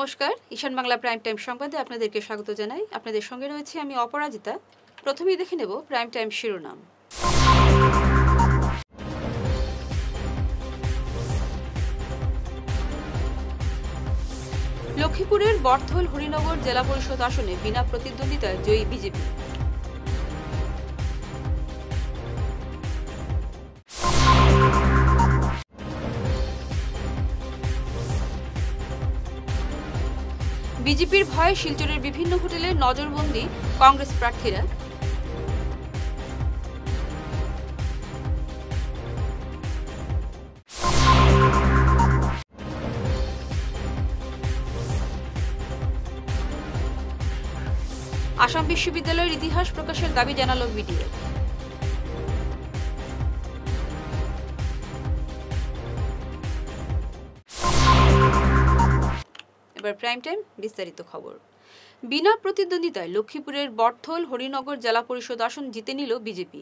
নমস্কার, ঈশান Bangla prime time সংবাদে আপনাদেরকে স্বাগত জানাই। আপনাদের সঙ্গে রয়েছে আমি অপরাজিতা। প্রথমেই দেখে নেব প্রাইম টাইম শিরোনাম। লক্ষ্মীপুরের বর্থল হরিনগর জেলা পরিষদ আসনে বিনা প্রতিদ্বন্দ্বিতায় জয়ী বিজেপি। বিজেপির ভয়ে শিলচরের বিভিন্ন হোটেলে নজরবন্দি কংগ্রেস প্রার্থীরা। আসাম বিশ্ববিদ্যালয়ের ইতিহাস প্রকাশের দাবি জানালো বিডিএফ। এবার প্রাইম টাইম বিস্তারিত খবর। বিনা প্রতিদ্বন্দ্বিতায় লক্ষ্মীপুরের বর্থল হরিনগর জেলা পরিষদ আসন জিতে নিল বিজেপি।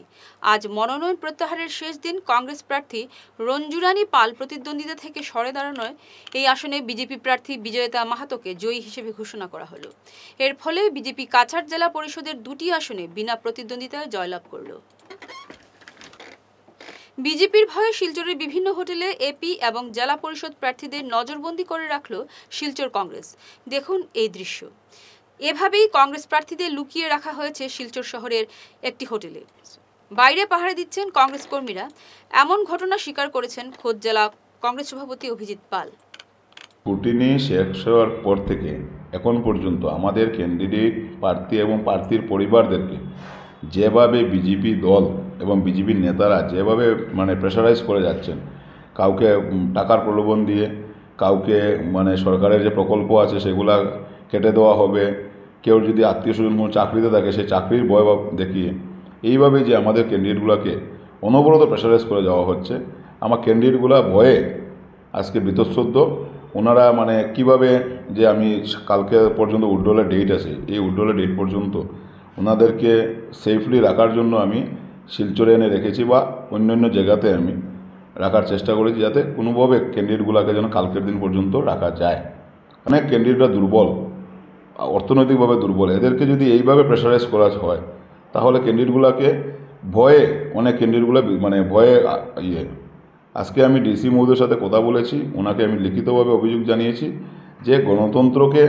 আজ মনোনয়ন প্রত্যাহারের শেষ দিন কংগ্রেস প্রার্থী রঞ্জুরানী পাল প্রতিদ্বন্দ্বিতা থেকে সরে দাঁড়ানোয় এই আসনে বিজেপি প্রার্থী বিজয়তা মাহাতোকে জয়ী হিসেবে ঘোষণা করা হলো। এর ফলে বিজেপি কাছাড় জেলা পরিষদের দুটি আসনে বিনা প্রতিদ্বন্দ্বিতায় জয়লাভ করল। বিজেপির ভয়ে শিলচরের বিভিন্ন হোটেলে এপি এবং জেলা পরিষদ প্রার্থীদের নজরবন্দি করে রাখল শিলচর কংগ্রেস। দেখুন এই দৃশ্য। এভাবেই কংগ্রেস প্রার্থীদের লুকিয়ে রাখা হয়েছে শিলচর শহরের একটি হোটেলে। বাইরে পাহারা দিচ্ছেন কংগ্রেস কর্মীরা। এমন ঘটনা স্বীকার করেছেন খোদ জেলা কংগ্রেস সভাপতি অভিজিৎ পাল। স্ক্রুটিনি শেষ হওয়ার পর থেকে এখন পর্যন্ত আমাদের ক্যান্ডিডেট প্রার্থী এবং প্রার্থীর পরিবারদেরকে যেভাবে বিজেপি দল এবং বিজেপির নেতারা যেভাবে প্রেশারাইজ করে যাচ্ছেন, কাউকে টাকার প্রলোভন দিয়ে, কাউকে সরকারের যে প্রকল্প আছে সেগুলা কেটে দেওয়া হবে, কেউ যদি আত্মীয় স্বজন কোনো চাকরিতে থাকে সেই চাকরির ভয় দেখিয়ে এইভাবে যে আমাদের ক্যান্ডিডেটগুলোকে অনবরত প্রেশারাইজ করে যাওয়া হচ্ছে। আমার ক্যান্ডিডেটগুলো ভয়ে আজকে বীতশ্রদ্ধ। ওনারা কিভাবে যে আমি কালকে পর্যন্ত উইথড্রলের ডেট আছে, এই উইথড্রলের ডেট পর্যন্ত ওনাদেরকে সেফলি রাখার জন্য আমি শিলচরে এনে রেখেছি বা অন্যান্য জায়গাতে আমি রাখার চেষ্টা করেছি, যাতে কোনোভাবে ক্যান্ডিডেটগুলোকে যেন কালকের দিন পর্যন্ত রাখা যায়। অনেক ক্যান্ডিডেটরা দুর্বল, অর্থনৈতিকভাবে দুর্বল। এদেরকে যদি এইভাবে প্রেশারাইজ করা হয় তাহলে ক্যান্ডিডেটগুলোকে ভয়ে, অনেক ক্যান্ডিডেটগুলো ভয়ে আজকে আমি ডিসি মহোদয়ের সাথে কথা বলেছি, ওনাকে আমি লিখিতভাবে অভিযোগ জানিয়েছি যে গণতন্ত্রকে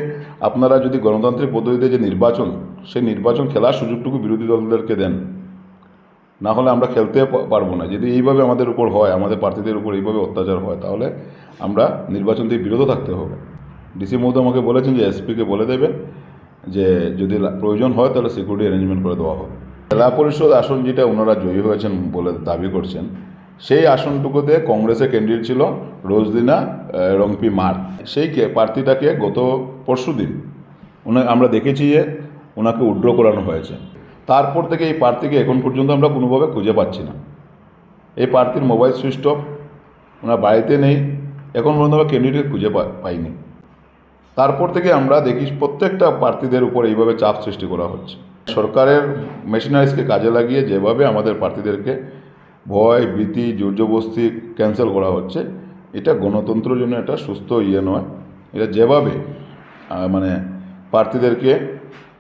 আপনারা যদি গণতান্ত্রিক পদ্ধতিতে যে নির্বাচন, সেই নির্বাচন খেলার সুযোগটুকু বিরোধী দলদেরকে দেন, না হলে আমরা খেলতে পারবো না। যদি এইভাবে আমাদের উপর হয়, আমাদের প্রার্থীদের উপর এইভাবে অত্যাচার হয়, তাহলে আমরা নির্বাচন থেকে বিরত থাকতে হবে। ডিসি মহোদয় আমাকে বলেছেন যে এসপিকে বলে দেবেন যে যদি প্রয়োজন হয় তাহলে সিকিউরিটি অ্যারেঞ্জমেন্ট করে দেওয়া হবে। জেলা পরিষদ আসন যেটা ওনারা জয়ী হয়েছেন বলে দাবি করছেন, সেই আসনটুকুতে কংগ্রেসের ক্যান্ডিডেট ছিল রোজদিনা রংপি মার। সেই প্রার্থীটাকে গত পরশুদিন আমরা দেখেছি যে ওনাকে উইথড্র করানো হয়েছে। তারপর থেকে এই প্রার্থীকে এখন পর্যন্ত আমরা কোনোভাবে খুঁজে পাচ্ছি না। এই প্রার্থীর মোবাইল সুইচ অফ, ওনার বাড়িতে নেই, এখন পর্যন্ত আমরা ক্যান্ডিডেট খুঁজে পাইনি। তারপর থেকে আমরা দেখি প্রত্যেকটা প্রার্থীদের উপর এইভাবে চাপ সৃষ্টি করা হচ্ছে। সরকারের মেশিনারিজকে কাজে লাগিয়ে যেভাবে আমাদের প্রার্থীদেরকে ভয়, ভীতি, জোরজবস্তি ক্যান্সেল করা হচ্ছে, এটা গণতন্ত্রের জন্য একটা সুস্থ নয়। এটা যেভাবে প্রার্থীদেরকে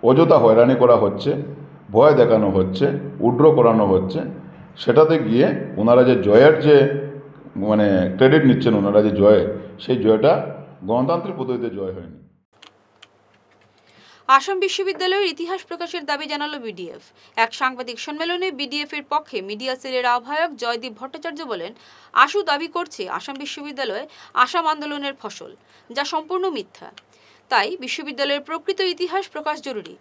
অযথা হয়রানি করা হচ্ছে, ভয় দেখানো হচ্ছে, উইথড্র করানো হচ্ছে, সেটাতে গিয়ে ওনারা যে জয়ের যে ক্রেডিট নিচ্ছেন, ওনারা যে জয়, সেই জয়টা গণতান্ত্রিক পদ্ধতিতে জয় হয়নি। আসাম বিশ্ববিদ্যালয়ের ইতিহাস প্রকাশের দাবি জানালো বিডিএফ। এক সাংবাদিক সম্মেলনে বিডিএফ এর পক্ষে মিডিয়া সেলের আহ্বায়ক জয়দীপ ভট্টাচার্য বলেন, আশু দাবি করছে আসাম বিশ্ববিদ্যালয় আসাম আন্দোলনের ফসল, যা সম্পূর্ণ মিথ্যা। তাই বিশ্ববিদ্যালয়ের প্রকৃত ইতিহাস প্রকাশ জরুরি।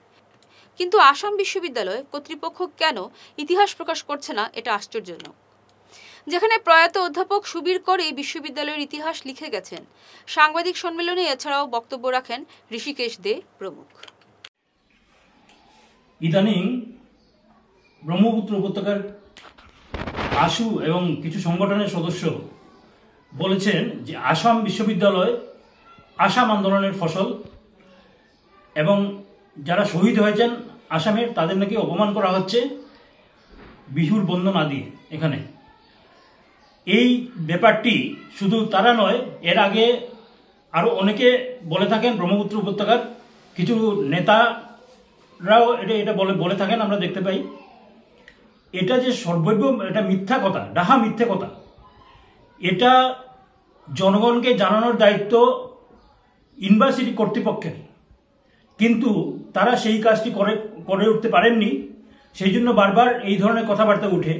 কিন্তু আসাম বিশ্ববিদ্যালয় কর্তৃপক্ষ কেন ইতিহাস প্রকাশ করছে না, এটা আশ্চর্যজনক। যেখানে প্রয়াত অধ্যাপক সুবীর কর এই বিশ্ববিদ্যালয়ের ইতিহাস লিখে গেছেন। সাংবাদিক সম্মেলনে এছাড়াও বক্তব্য রাখেন ঋষিকেশ দে প্রমুখ। ইদানিং ব্রহ্মপুত্র উপত্যকার আশু এবং কিছু সংগঠনের সদস্য বলেছেন যে আসাম বিশ্ববিদ্যালয় আসাম আন্দোলনের ফসল এবং যারা শহীদ হয়েছেন আসামের তাদের নাকি অপমান করা হচ্ছে বিহুর বন্দনা দিয়ে। এখানে এই ব্যাপারটি শুধু তারা নয়, এর আগে আরও অনেকে বলে থাকেন, ব্রহ্মপুত্র উপত্যকার কিছু নেতারাও এটা বলে থাকেন, আমরা দেখতে পাই। এটা যে সর্বৈব এটা মিথ্যা কথা, ডাহা মিথ্যে কথা। এটা জনগণকে জানানোর দায়িত্ব ইউনিভার্সিটি কর্তৃপক্ষের, কিন্তু তারা সেই কাজটি করে উঠতে পারেননি। সেই জন্য বারবার এই ধরনের কথাবার্তা উঠে।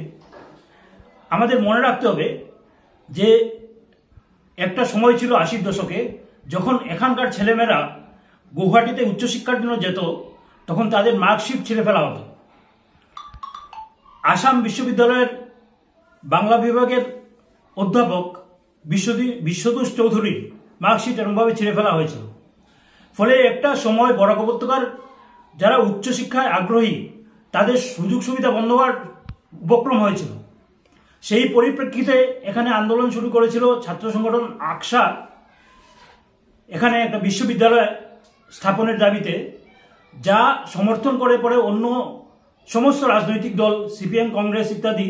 আমাদের মনে রাখতে হবে যে একটা সময় ছিল 80-র দশকে, যখন এখানকার ছেলেমেয়েরা গুয়াহাটিতে উচ্চশিক্ষার জন্য যেত, তখন তাদের মার্কশিট ছিঁড়ে ফেলা হতো। আসাম বিশ্ববিদ্যালয়ের বাংলা বিভাগের অধ্যাপক বিশ্বতোষ চৌধুরীর মার্কশিট এরকমভাবে ছিঁড়ে ফেলা হয়েছিল। ফলে একটা সময় বরাক উপত্যকার যারা উচ্চশিক্ষায় আগ্রহী তাদের সুযোগ সুবিধা বন্ধ হওয়ার উপক্রম হয়েছিল। সেই পরিপ্রেক্ষিতে এখানে আন্দোলন শুরু করেছিল ছাত্র সংগঠন আকসা, এখানে একটা বিশ্ববিদ্যালয় স্থাপনের দাবিতে, যা সমর্থন করে পরে অন্য সমস্ত রাজনৈতিক দল, সিপিএম, কংগ্রেস ইত্যাদি,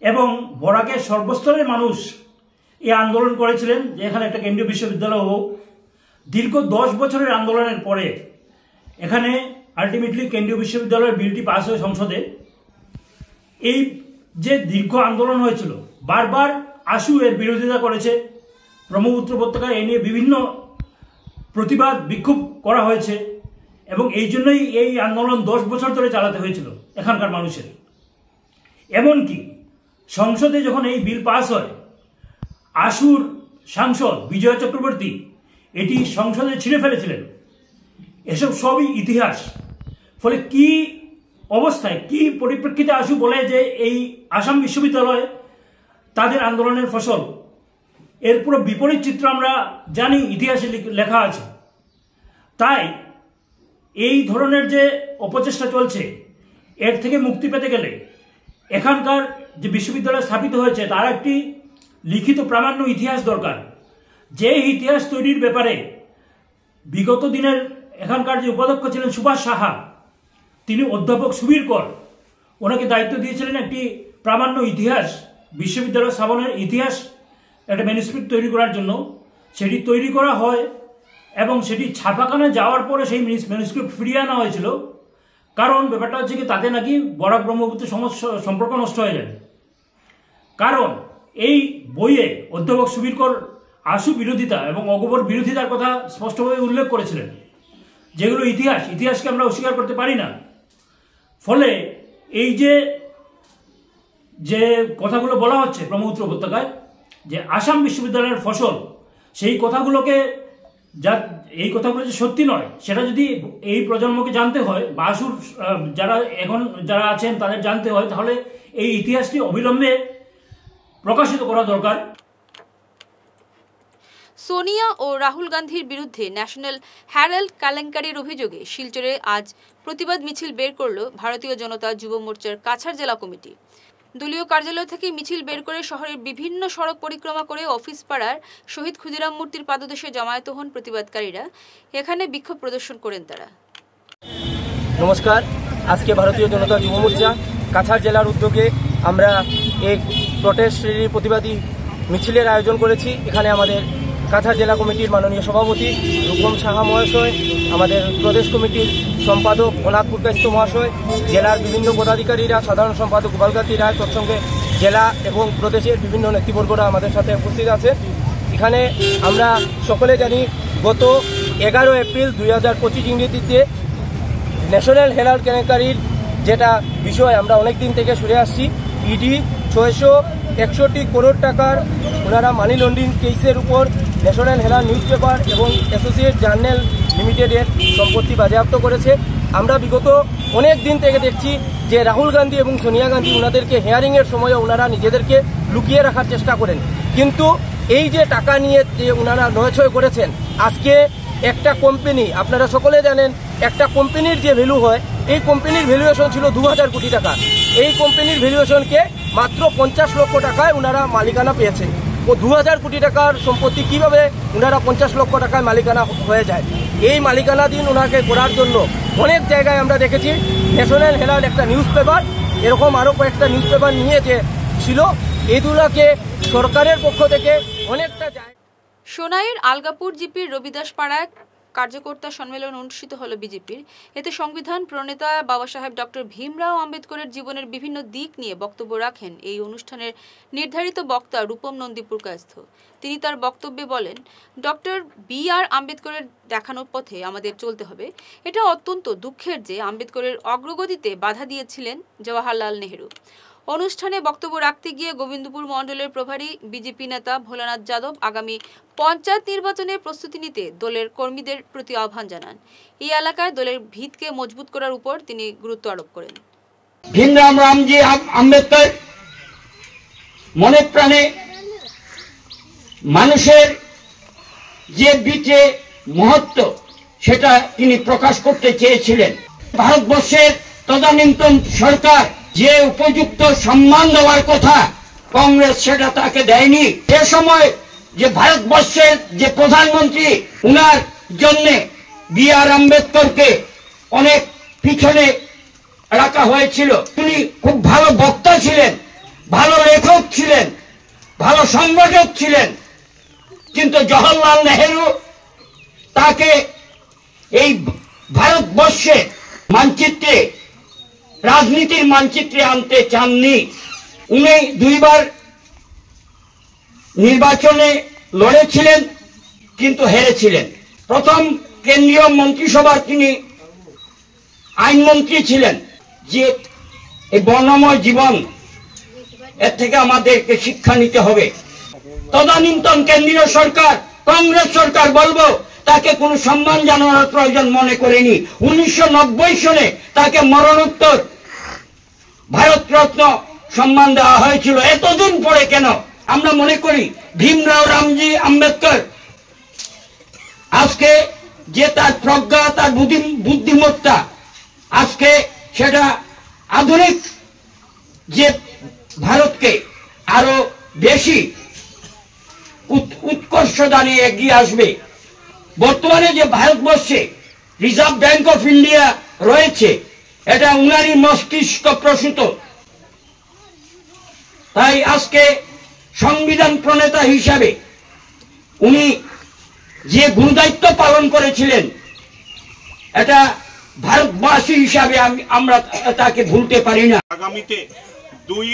এবং বরাকের সর্বস্তরের মানুষ এই আন্দোলন করেছিলেন যে এখানে একটা কেন্দ্রীয় বিশ্ববিদ্যালয় হোক। দীর্ঘ 10 বছরের আন্দোলনের পরে এখানে আলটিমেটলি কেন্দ্রীয় বিশ্ববিদ্যালয়ের বিলটি পাস হয় সংসদে। এই যে দীর্ঘ আন্দোলন হয়েছিল, বারবার আশু এর বিরোধিতা করেছে। ব্রহ্মপুত্র উপত্যকায় এ নিয়ে বিভিন্ন প্রতিবাদ বিক্ষোভ করা হয়েছে, এবং এই জন্যই এই আন্দোলন 10 বছর ধরে চালাতে হয়েছিল এখানকার মানুষের। এমনকি সংসদে যখন এই বিল পাস হয়, আশুর সাংসদ বিজয় চক্রবর্তী এটি সংসদে ছিঁড়ে ফেলেছিলেন। এসব সবই ইতিহাস। ফলে কি অবস্থায়, কি পরিপ্রেক্ষিতে আশু বলে যে এই আসাম বিশ্ববিদ্যালয় তাদের আন্দোলনের ফসল, এর পুরো বিপরীত চিত্র আমরা জানি, ইতিহাসে লেখা আছে। তাই এই ধরনের যে অপচেষ্টা চলছে, এর থেকে মুক্তি পেতে গেলে এখানকার যে বিশ্ববিদ্যালয় স্থাপিত হয়েছে তার একটি লিখিত প্রামাণ্য ইতিহাস দরকার। যে ইতিহাস তৈরির ব্যাপারে বিগত দিনের এখানকার যে উপাধ্যক্ষ ছিলেন সুভাষ সাহা, তিনি অধ্যাপক সুবীর কর, ওনাকে দায়িত্ব দিয়েছিলেন একটি প্রামাণ্য ইতিহাস, বিশ্ববিদ্যালয় স্থাপনের ইতিহাস একটা ম্যানুস্ক্রিপ্ট তৈরি করার জন্য। সেটি তৈরি করা হয় এবং সেটি ছাপাখানায় যাওয়ার পরে সেই ম্যানুস্ক্রিপ্ট ফিরিয়ে আনা হয়েছিল। কারণ ব্যাপারটা হচ্ছে কি, তাতে নাকি বরাক ব্রহ্মপুত্র সম্পর্ক নষ্ট হয়ে যাবে। কারণ এই বইয়ে অধ্যাপক সুবীর কর আশু বিরোধিতা এবং অগোপর বিরোধিতার কথা স্পষ্টভাবে উল্লেখ করেছিলেন, যেগুলো ইতিহাসকে আমরা অস্বীকার করতে পারি না। ফলে এই যে কথাগুলো বলা হচ্ছে ব্রহ্মপুত্র উপত্যকায় যে আসাম বিশ্ববিদ্যালয়ের ফসল, সেই কথাগুলোকে এই কথাগুলো যে সত্যি নয়, সেটা যদি এই প্রজন্মকে জানতে হয় বা আশুর যারা আছেন তাদের জানতে হয়, তাহলে এই ইতিহাসটি অবিলম্বে প্রকাশিত করা দরকার। সোনিয়া ও রাহুল গান্ধীর বিরুদ্ধে ন্যাশনাল হ্যারাল্ড কেলেঙ্কারির অভিযোগে শিলচরে আজ প্রতিবাদ মিছিল বের করল ভারতীয় জনতা যুব মোর্চার কাছাড় জেলা কমিটি। দলীয় কার্যালয় থেকে মিছিল বের করে শহরের বিভিন্ন সড়ক পরিক্রমা করে অফিস পাড়ার শহীদ ক্ষুদিরাম মূর্তির পাদদেশে জমায়েত হন প্রতিবাদকারীরা। এখানে বিক্ষোভ প্রদর্শন করেন তারা। নমস্কার, আজকে ভারতীয় জনতা যুব মোর্চা কাছাড় জেলার উদ্যোগে আমরা এক প্রটেস্ট র্যালির প্রতিবাদী মিছিলের আয়োজন করেছি। এখানে আমাদের কাছাড় জেলা কমিটির মাননীয় সভাপতি রূপম সাহা মহাশয়, আমাদের প্রদেশ কমিটির সম্পাদক অনাথ পুরকাস্ত মহাশয়, জেলার বিভিন্ন পদাধিকারীরা, সাধারণ সম্পাদক গোপালকান্তি রায়, তৎসঙ্গে জেলা এবং প্রদেশের বিভিন্ন নেতৃবর্গরা আমাদের সাথে উপস্থিত আছে। এখানে আমরা সকলে জানি গত 11 এপ্রিল 2025 ইংরেজিতে ন্যাশনাল হেরাল্ড কেলেঙ্কারির যেটা বিষয় আমরা অনেক দিন থেকে শুনে আসছি, ইডি 661 করোড় টাকার ওনারা মানি লন্ডারিং কেসের উপর ন্যাশনাল হেরাল্ড নিউজ পেপার এবং অ্যাসোসিয়েট জার্নাল লিমিটেডের সম্পত্তি বাজেয়াপ্ত করেছে। আমরা বিগত অনেক দিন থেকে দেখছি যে রাহুল গান্ধী এবং সোনিয়া গান্ধী ওনাদেরকে হেয়ারিংয়ের সময় ওনারা নিজেদেরকে লুকিয়ে রাখার চেষ্টা করেন, কিন্তু এই যে টাকা নিয়ে যে ওনারা নয়ছয় করেছেন, আজকে একটা কোম্পানি, আপনারা সকলে জানেন একটা কোম্পানির যে ভ্যালু হয়, এই কোম্পানির ভ্যালুয়েশন ছিল 2000 কোটি টাকা। এই কোম্পানির ভ্যালুয়েশনকে মাত্র 50 লক্ষ টাকায় ওনারা মালিকানা পেয়েছেন। ও 2000 কোটি টাকার সম্পত্তি কিভাবে ওনারা 50 লক্ষ টাকায় মালিকানা হয়ে যায়? এই মালিকানাধীন ওনাকে করার জন্য অনেক জায়গায় আমরা দেখেছি ন্যাশনাল হেরাল্ড একটা নিউজ পেপার, এরকম আরও কয়েকটা নিউজ পেপার নিয়ে যে ছিল, এগুলোকে সরকারের পক্ষ থেকে অনেকটা যায়। সোনাইয়ের আলগাপুর জিপির রবিদাস পাড়ায় কার্যকর্তা সম্মেলন অনুষ্ঠিত হলো বিজেপির। এতে সংবিধান প্রণেতা বাবা সাহেব ডক্টর ভীমরাও আম্বেদকরের জীবনের বিভিন্ন দিক নিয়ে বক্তব্য রাখেন এই অনুষ্ঠানের নির্ধারিত বক্তা রূপম নন্দীপুর কায়স্থ। তিনি তার বক্তব্যে বলেন, ডক্টর বি.আর. আম্বেদকরের দেখানোর পথে আমাদের চলতে হবে। এটা অত্যন্ত দুঃখের যে আম্বেদকরের অগ্রগতিতে বাধা দিয়েছিলেন জওয়াহরলাল নেহেরু। অনুষ্ঠানে বক্তব্য রাখতে গিয়ে গোবিন্দপুর মণ্ডলের প্রভারী বিজেপি নেতা ভোলানাথ যাদব আগামী পঞ্চায়েত নির্বাচনের প্রস্তুতি নিতে দলের কর্মীদের প্রতি আহ্বান জানান। এই এলাকায় দলের ভিতকে মজবুত করার উপর তিনি গুরুত্ব আরোপ করেন। ভীমরাও রামজি আম্বেদকর মনে প্রাণে মানুষের যে বিচে মহত্ব সেটা তিনি প্রকাশ করতে চেয়েছিলেন। ভারতবর্ষের তদানীন্তন সরকার যে উপযুক্ত সম্মান দেওয়ার কথা কংগ্রেস সেটা তাকে দেয়নি। এ সময় যে ভারতবর্ষের যে প্রধানমন্ত্রী উনার জন্য বি.আর. আম্বেদকরকে অনেক পিছনে রাখা হয়েছিল। তিনি খুব ভালো বক্তা ছিলেন, ভালো লেখক ছিলেন, ভালো সংগঠক ছিলেন, কিন্তু জওহরলাল নেহেরু তাকে এই ভারতবর্ষে মানচিত্রে রাজনীতির মানচিত্রে আনতে চাননি। উনি দুইবার নির্বাচনে লড়েছিলেন কিন্তু হেরেছিলেন। প্রথম কেন্দ্রীয় মন্ত্রিসভার তিনি আইনমন্ত্রী ছিলেন। যে এই বর্ণময় জীবন, এর থেকে আমাদেরকে শিক্ষা নিতে হবে। তদানীন্তন কেন্দ্রীয় সরকার, কংগ্রেস সরকার বলবো, তাকে কোনো সম্মান জানানোর প্রয়োজন মনে করেনি। 1990 সনে তাকে মরণোত্তর ভারতরত্ন সম্মান দেওয়া হয়েছিল। এতদিন পরে কেন? আমরা মনে করি ভীমরাও রামজি আম্বেদকর আজকে যে তার প্রজ্ঞা, তার বুদ্ধিমত্তা, আজকে সেটা আধুনিক যে ভারতকে আরো বেশি উৎকর্ষ দানে এগিয়ে আসবে। বর্তমানে যে ভারতবর্ষে রিজার্ভ ব্যাংক অফ ইন্ডিয়া রয়েছে, এটা উনারই মস্তিষ্ক প্রসূত। তাই আজকে সংবিধান প্রণেতা হিসাবে উনি যে গুরুদায়িত্ব পালন করেছিলেন, এটা ভারতবাসী হিসাবে আমরা তাকে ভুলতে পারি না। আগামীতে 2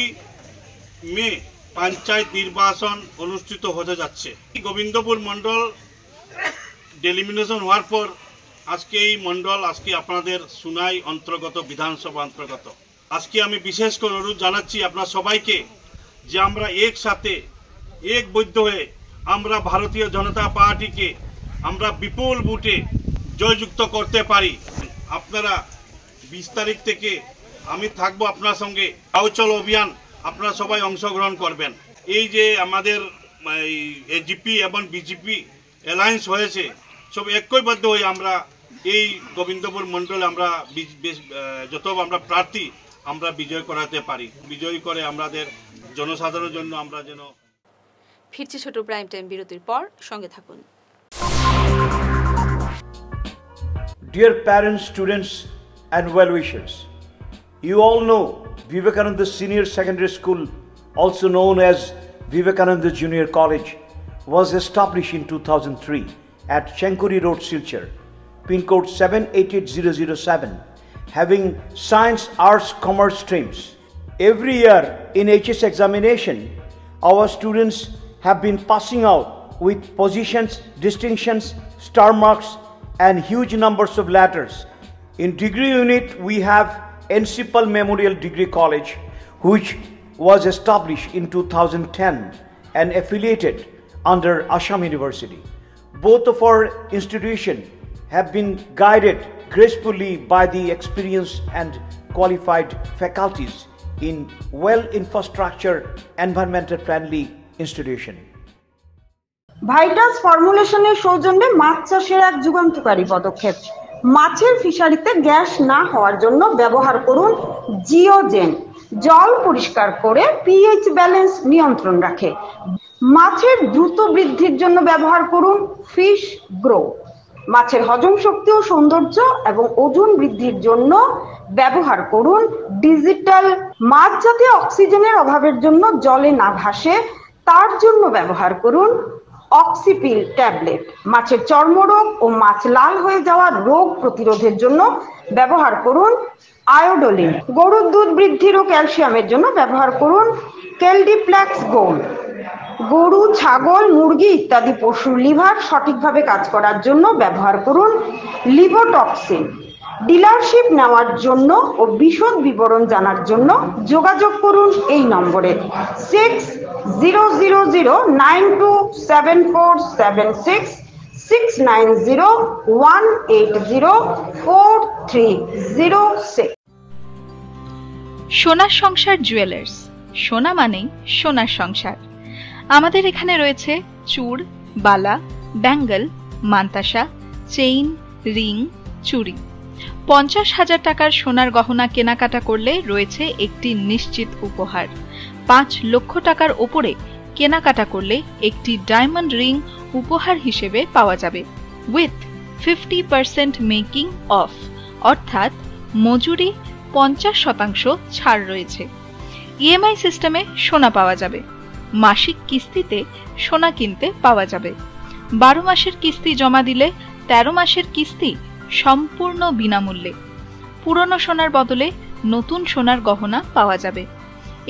মে পঞ্চায়েত নির্বাচন অনুষ্ঠিত হতে যাচ্ছে। গোবিন্দপুর মন্ডল ডেলিমিনেশন হওয়ার পর আজকে এই মন্ডল আজকে আপনাদের সুনাই অন্তর্গত, বিধানসভা অন্তর্গত। আজকে আমি বিশেষ করে অনুরোধ জানাচ্ছি আপনার সবাইকে যে আমরা একসাথে একবদ্ধ হয়ে আমরা ভারতীয় জনতা পার্টিকে আমরা বিপুল ভোটে জয়যুক্ত করতে পারি। আপনারা 20 তারিখ থেকে আমি থাকবো আপনার সঙ্গে। আউচল অভিযান আপনারা সবাই অংশগ্রহণ করবেন। এই যে আমাদের এজিপি এবং বিজেপি অ্যালায়েন্স হয়েছে, সব ঐক্যবদ্ধ হয়ে আমরা এই গোবিন্দপুর মন্ডলে আমরা যত আমরা প্রার্থী আমরা বিজয় করাতে পারি। বিজয়ী করে আমাদের জনসাধারণের জন্য আমরা যেন। ফিরছি ছোট প্রাইম টাইম বিরতির পর, সঙ্গে থাকুন। Dear parents, students and well-wishers, you all know Vivekananda Senior Secondary School, also known as Vivekananda Junior College, was established in 2003 at Chenkuri Road, Silchar, pin code 788007, having science, arts, commerce streams. Every year in HS examination, our students have been passing out with positions, distinctions, star marks and huge numbers of letters. In degree unit, we have Encipal Memorial Degree College, which was established in 2010 and affiliated under Assam University. Both of our institutions have been guided gracefully by the experienced and qualified faculties in well-infrastructure, environmental-friendly institution. Vital ফর্মুলেশনের সৌজন্যে মাছ চাষের এক যুগান্তকারী পদক্ষেপ। মাছের ফিশারিতে gas না হওয়ার জন্য ব্যবহার করুন জিওজেন। জল পরিষ্কার করে পিএইচ ব্যালেন্স নিয়ন্ত্রণ রাখে। মাছের দ্রুত বৃদ্ধির জন্য ব্যবহার করুন ফিশ গ্রো। মাছের হজম শক্তি ও সৌন্দর্য এবং ওজন বৃদ্ধির জন্য ব্যবহার করুন ডিজিটাল। মাছ যাতে অক্সিজেনের অভাবের জন্য জলে না ভাসে তার জন্য ব্যবহার করুন অক্সিপিল ট্যাবলেট, মাছের চর্মরোগ ও মাছ লাল হয়ে যাওয়ার রোগ প্রতিরোধের জন্য ব্যবহার করুন আয়োডোলিন। গরুর দুধ বৃদ্ধির ও ক্যালসিয়ামের জন্য ব্যবহার করুন কেলডিপ্লেক্স গোল্ড। গরু, ছাগল, মুরগি ইত্যাদি পশুর লিভার সঠিকভাবে কাজ করার জন্য ব্যবহার করুন লিভোটক্সিন। ডিলারশিপ নেওয়ার জন্য ও বিশদ বিবরণ জানার জন্য যোগাযোগ করুন এই নম্বরে 6000927476 69018043006। সোনার সংসার জুয়েলার্স, সোনা মানেই সোনার সংসার। আমাদের এখানে রয়েছে চূড়, বালা, ব্যাঙ্গল, মান্তাসা, চেইন, রিং, চুড়ি। 50,000 টাকার সোনার গহনা কেনাকাটা করলে রয়েছে একটি নিশ্চিত উপহার। 5 লক্ষ টাকার ওপরে কেনাকাটা করলে একটি ডায়মন্ড রিং উপহার হিসেবে পাওয়া যাবে উইথ 50% মেকিং অফ, অর্থাৎ মজুরি 50% ছাড় রয়েছে। ইএমআই সিস্টেমে সোনা পাওয়া যাবে। মাসিক কিস্তিতে সোনা কিনতে পাওয়া যাবে। 12 মাসের কিস্তি জমা দিলে 13 মাসের কিস্তি সম্পূর্ণ বিনামূল্যে। পুরনো সোনার বদলে নতুন সোনার গহনা পাওয়া যাবে।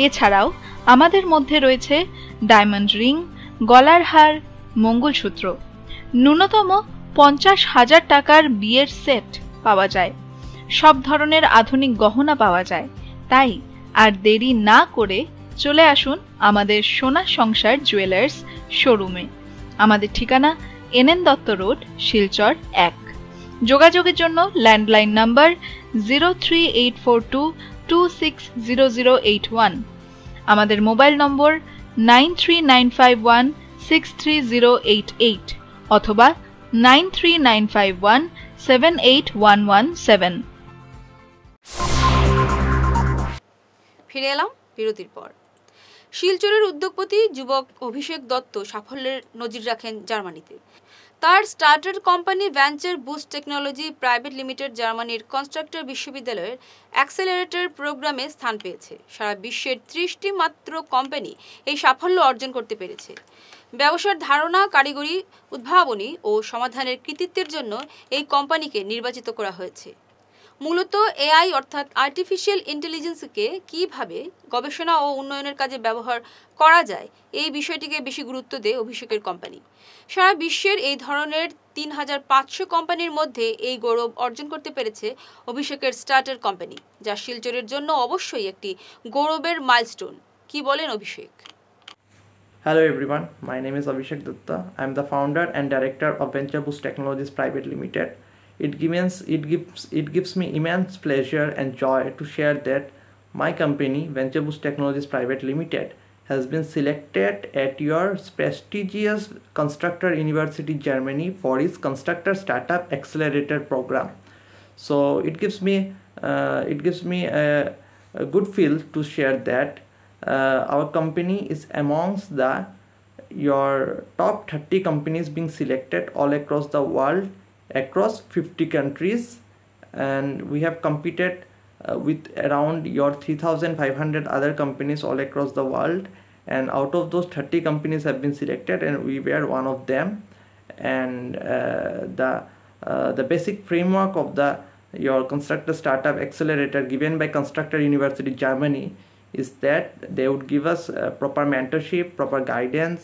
এছাড়াও আমাদের মধ্যে রয়েছে ডায়মন্ড রিং, গলার হার, মঙ্গলসূত্র। ন্যূনতম 50,000 টাকার বিয়ের সেট পাওয়া যায়। সব ধরনের আধুনিক গহনা পাওয়া যায়। তাই আর দেরি না করে চলে আসুন আমাদের সোনা সংসার জুয়েলার্স শোরুমে। আমাদের ঠিকানা NN দত্ত রোড, শিলচর 1। যোগাযোগের জন্য ল্যান্ডলাইন নাম্বার 03842260081, আমাদের মোবাইল নম্বর 9395163088 অথবা 9395178117। ফিরে এলাম বিরতির পর। শিলচরের উদ্যোগপতি যুবক অভিষেক দত্ত সাফল্যের নজির রাখেন জার্মানিতে। তার starter company venture boost technology private limited জার্মানির কনস্ট্রাক্টর বিশ্ববিদ্যালয়ের অ্যাক্সেলারেটর প্রোগ্রামে স্থান পেয়েছে। সারা বিশ্বের 30টি মাত্র কোম্পানি এই সাফল্য অর্জন করতে পেরেছে। ব্যবসার ধারণা, কারিগরি উদ্ভাবনী ও সমাধানের কৃতিত্বের জন্য এই কোম্পানিকে নির্বাচিত করা হয়েছে। মূলত এআই অর্থাৎ আর্টিফিশিয়াল ইন্টেলিজেন্সকে কিভাবে গবেষণা ও উন্নয়নের কাজে ব্যবহার করা যায় এই বিষয়টিকে বেশি গুরুত্ব দেয় অভিষেকের কোম্পানি। সারা বিশ্বের এই ধরনের 3,500 কোম্পানির মধ্যে এই গৌরব অর্জন করতে পেরেছে অভিষেকের স্টার্টার কোম্পানি, যা শিলচরের জন্য অবশ্যই একটি গৌরবের মাইলস্টোন। কি বলেন অভিষেক? Hello everyone, my name is Abhishek Dutta. I am the founder and director of Venture Boost Technologies Private Limited. It gives me immense pleasure and joy to share that my company Venture Boost Technologies Private Limited has been selected at your prestigious Constructor University Germany for its Constructor Startup Accelerator program. So it gives me a good feel to share that our company is amongst your top 30 companies being selected all across the world, across 50 countries, and we have competed with around your 3,500 other companies all across the world, and out of those 30 companies have been selected and we were one of them. And the basic framework of your Constructor Startup Accelerator given by Constructor University Germany is that they would give us proper mentorship, proper guidance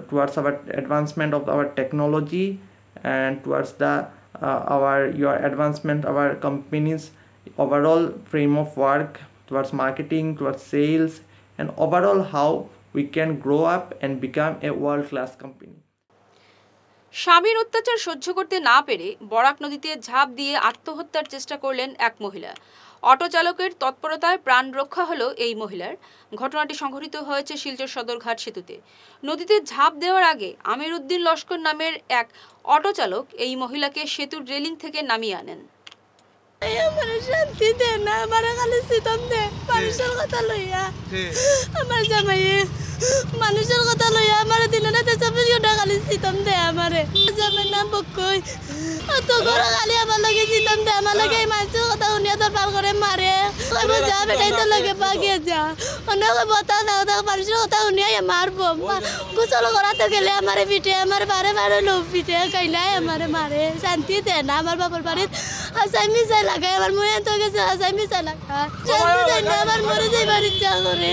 towards our advancement of our technology and towards your advancement of our company's overall frame of work, towards marketing, towards sales, and overall how we can grow up and become a world-class company. স্বামীর অত্যাচার সহ্য করতে না পেরে বরাক নদীতে ঝাঁপ দিয়ে আত্মহত্যার চেষ্টা করলেন এক মহিলা। অটো চালকের তৎপরতায় প্রাণ রক্ষা হলো এই মহিলার। ঘটনাটি সংঘটিত হয়েছে শিলচর সদরঘাট সেতুতে। নদীতে ঝাঁপ দেওয়ার আগে আমির উদ্দিন লস্কর নামের এক অটো চালক এই মহিলাকে সেতুর রেলিং থেকে নামিয়ে আনেন। মানুষের কথা লইয়া আমার আপনারা তো 24 ঘন্টা খালি সিতম দেয় আমারে যাবে না বকই তো ঘর খালি আমার লাগে সিতম দেয় আমার লাগে মানুষের কথা শুনিয়া তো পাল করে মারে কইব যা বেটাই তো লাগে পাগিয়ে যা অনেক বতা দাও দাও মানুষের কথা শুনিয়া মারবো গোসল করাতে গেলে আমারে পিঠে আমার বারে বারে লোক পিঠে কাইলাই আমারে মারে শান্তি দেয় না আমার বাবার বাড়ির আসামি চাই লাগায় আমার মুয়ে তো গেছে আসামি চাই লাগা শান্তি দেয় না আমার মরে যাই বাড়ির যা করে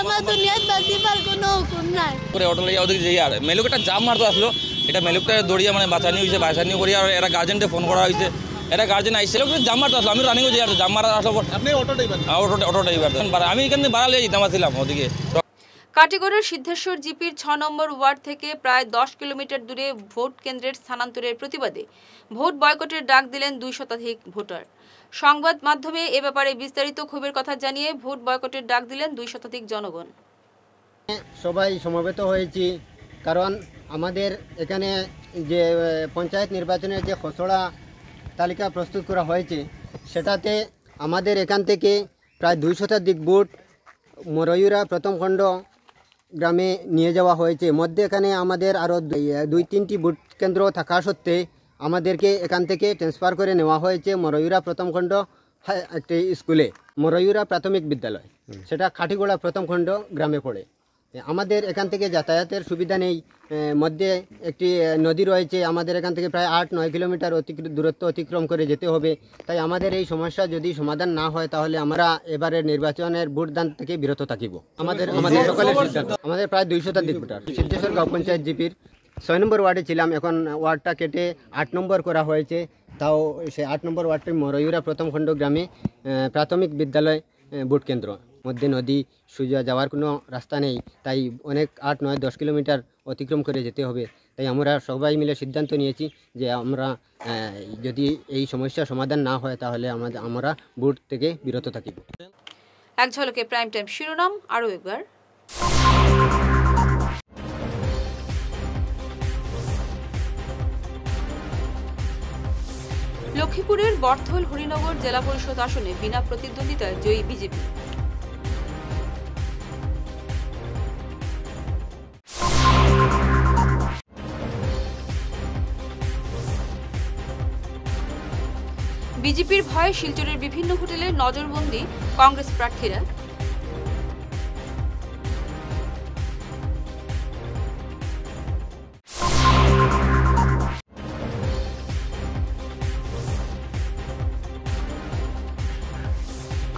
আমার দুনিয়ায় বাঁচি পার কোনো হুকুম নাই করে অটো লইয়া ওদিকে যাই আর মেলুক একটা জাম মারতে আসলো এটা মেলুকটা দৌড়িয়া মানে বাঁচানি হয়েছে বাঁচানি করি আর এরা গার্জেনকে ফোন করা হয়েছে এটা গার্জেন আইসে জাম মারতে আসলো আমি রানিংও যাই আর জাম মারা আসলো আপনি অটো ড্রাইভার আমি এখানে বাড়ালে যেতাম আসছিলাম ওদিকে কাটিগড়ের সিদ্ধেশ্বর জিপির 6 নম্বর ওয়ার্ড থেকে প্রায় 10 কিলোমিটার দূরে ভোট কেন্দ্রের স্থানান্তরের প্রতিবাদে ভোট বয়কটের ডাক দিলেন 2 শতাধিক ভোটার। সংবাদ মাধ্যমে এ ব্যাপারে বিস্তারিত ক্ষোভের কথা জানিয়ে ভোট বয়কটের ডাক দিলেন 2 শতাধিক জনগণ। সবাই সমবেত হয়েছি কারণ আমাদের এখানে যে পঞ্চায়েত নির্বাচনের যে খসড়া তালিকা প্রস্তুত করা হয়েছে সেটাতে আমাদের এখান থেকে প্রায় 2 শতাধিক ভোট মরয়ুরা প্রথম খণ্ড গ্রামে নিয়ে যাওয়া হয়েছে। মধ্যে এখানে আমাদের আরও 2-3টি ভোট কেন্দ্র থাকা সত্ত্বে আমাদেরকে এখান থেকে ট্রান্সফার করে নেওয়া হয়েছে মরয়ুরা প্রথম খণ্ড একটি স্কুলে, মরয়ুরা প্রাথমিক বিদ্যালয়, সেটা খাটিগোড়া প্রথম খণ্ড গ্রামে পড়ে। আমাদের এখান থেকে যাতায়াতের সুবিধা নেই, মধ্যে একটি নদী রয়েছে, আমাদের এখান থেকে প্রায় 8-9 কিলোমিটার দূরত্ব অতিক্রম করে যেতে হবে। তাই আমাদের এই সমস্যা যদি সমাধান না হয় তাহলে আমরা এবারের নির্বাচনের ভোটদান থেকে বিরত থাকিব। আমাদের সকলের সিদ্ধান্ত। আমাদের প্রায় 200 শতাধিক ভোটার সিদ্ধেশ্বর গাঁও পঞ্চায়েত জিপির 6 নম্বর ওয়ার্ডে ছিলাম, এখন ওয়ার্ডটা কেটে 8 নম্বর করা হয়েছে। তাও সে 8 নম্বর ওয়ার্ডটি মরয়ুরা প্রথম খণ্ড গ্রামে প্রাথমিক বিদ্যালয় ভোট কেন্দ্র, মধ্যে নদী, সোজা যাওয়ার কোনো রাস্তা নেই, তাই অনেক 8-9-10 কিলোমিটার অতিক্রম করে যেতে হবে। তাই আমরা সবাই মিলে সিদ্ধান্ত নিয়েছি যে আমরা যদি এই সমস্যার সমাধান না হয় তাহলে আমরা ভোট থেকে বিরত থাকিব। এক ঝলকে প্রাইম টাইম শিরোনাম আরও একবার। লক্ষ্মীপুরের বর্থল হরিনগর জেলা পরিষদ আসনে বিনা প্রতিদ্বন্দ্বিতায় জয়ী বিজেপি। বিজেপির ভয়ে শিলচরের বিভিন্ন হোটেলে নজরবন্দি কংগ্রেস প্রার্থীরা।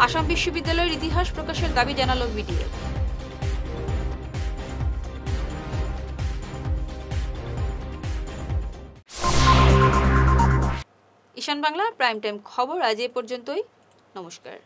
আসাম বিশ্ববিদ্যালয়ের ইতিহাস প্রকাশের দাবি জানালো বিডিএফ। ঈশান বাংলা প্রাইম টাইম খবর আজ এ পর্যন্তই। নমস্কার।